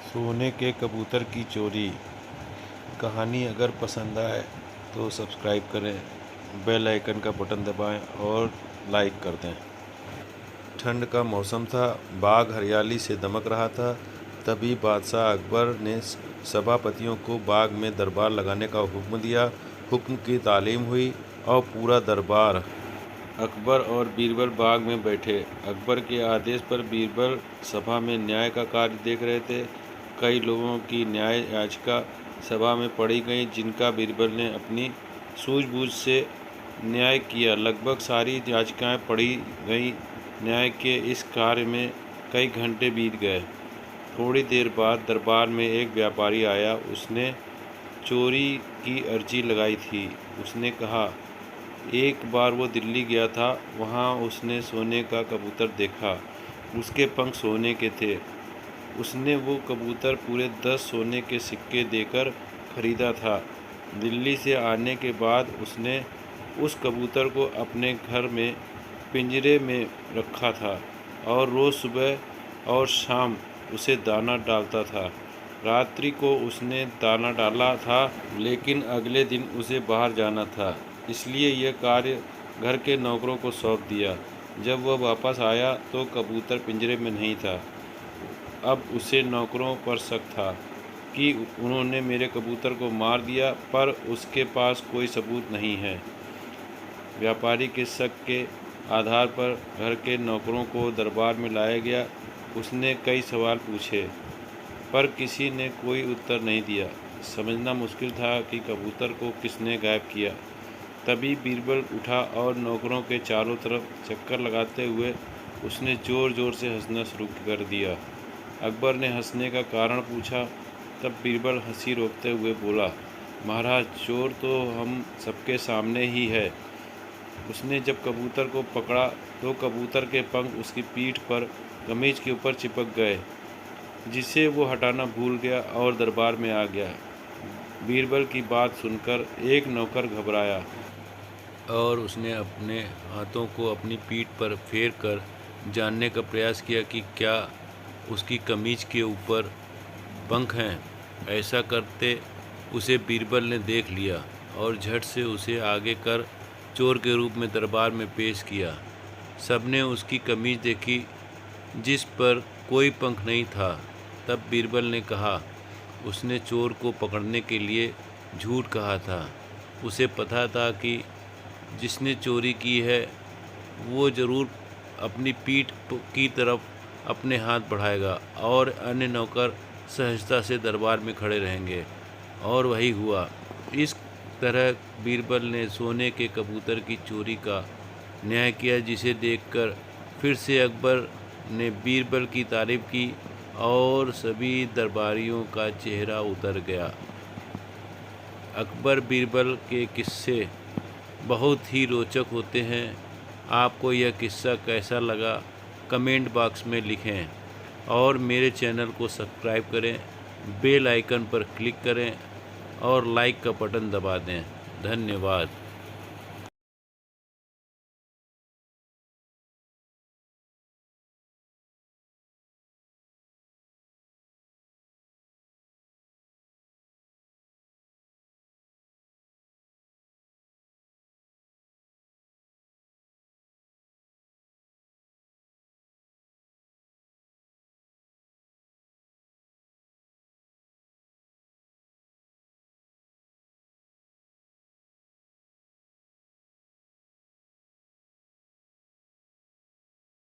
सोने के कबूतर की चोरी। कहानी अगर पसंद आए तो सब्सक्राइब करें, बेल आइकन का बटन दबाएं और लाइक कर दें। ठंड का मौसम था, बाग हरियाली से दमक रहा था। तभी बादशाह अकबर ने सभापतियों को बाग में दरबार लगाने का हुक्म दिया। हुक्म की तालीम हुई और पूरा दरबार अकबर और बीरबल बाग में बैठे। अकबर के आदेश पर बीरबल सभा में न्याय का कार्य देख रहे थे। कई लोगों की न्याय याचिका सभा में पढ़ी गई, जिनका बीरबल ने अपनी सूझबूझ से न्याय किया। लगभग सारी याचिकाएं पढ़ी गई। न्याय के इस कार्य में कई घंटे बीत गए। थोड़ी देर बाद दरबार में एक व्यापारी आया। उसने चोरी की अर्जी लगाई थी। उसने कहा, एक बार वो दिल्ली गया था, वहाँ उसने सोने का कबूतर देखा। उसके पंख सोने के थे। उसने वो कबूतर पूरे 10 सोने के सिक्के देकर खरीदा था। दिल्ली से आने के बाद उसने उस कबूतर को अपने घर में पिंजरे में रखा था और रोज़ सुबह और शाम उसे दाना डालता था। रात्रि को उसने दाना डाला था, लेकिन अगले दिन उसे बाहर जाना था, इसलिए यह कार्य घर के नौकरों को सौंप दिया। जब वह वापस आया तो कबूतर पिंजरे में नहीं था। अब उसे नौकरों पर शक था कि उन्होंने मेरे कबूतर को मार दिया, पर उसके पास कोई सबूत नहीं है। व्यापारी के शक के आधार पर घर के नौकरों को दरबार में लाया गया। उसने कई सवाल पूछे, पर किसी ने कोई उत्तर नहीं दिया। समझना मुश्किल था कि कबूतर को किसने गायब किया। तभी बीरबल उठा और नौकरों के चारों तरफ चक्कर लगाते हुए उसने ज़ोर ज़ोर से हंसना शुरू कर दिया। अकबर ने हंसने का कारण पूछा। तब बीरबल हंसी रोकते हुए बोला, महाराज, चोर तो हम सबके सामने ही है। उसने जब कबूतर को पकड़ा तो कबूतर के पंख उसकी पीठ पर कमीज के ऊपर चिपक गए, जिसे वो हटाना भूल गया और दरबार में आ गया। बीरबल की बात सुनकर एक नौकर घबराया और उसने अपने हाथों को अपनी पीठ पर फेर कर जानने का प्रयास किया कि क्या उसकी कमीज के ऊपर पंख हैं। ऐसा करते उसे बीरबल ने देख लिया और झट से उसे आगे कर चोर के रूप में दरबार में पेश किया। सबने उसकी कमीज देखी, जिस पर कोई पंख नहीं था। तब बीरबल ने कहा, उसने चोर को पकड़ने के लिए झूठ कहा था। उसे पता था कि जिसने चोरी की है वो ज़रूर अपनी पीठ की तरफ अपने हाथ बढ़ाएगा और अन्य नौकर सहजता से दरबार में खड़े रहेंगे। और वही हुआ। इस तरह बीरबल ने सोने के कबूतर की चोरी का न्याय किया, जिसे देखकर फिर से अकबर ने बीरबल की तारीफ की और सभी दरबारियों का चेहरा उतर गया। अकबर बीरबल के किस्से बहुत ही रोचक होते हैं। आपको यह किस्सा कैसा लगा, कमेंट बॉक्स में लिखें और मेरे चैनल को सब्सक्राइब करें, बेल आइकन पर क्लिक करें और लाइक का बटन दबा दें। धन्यवाद।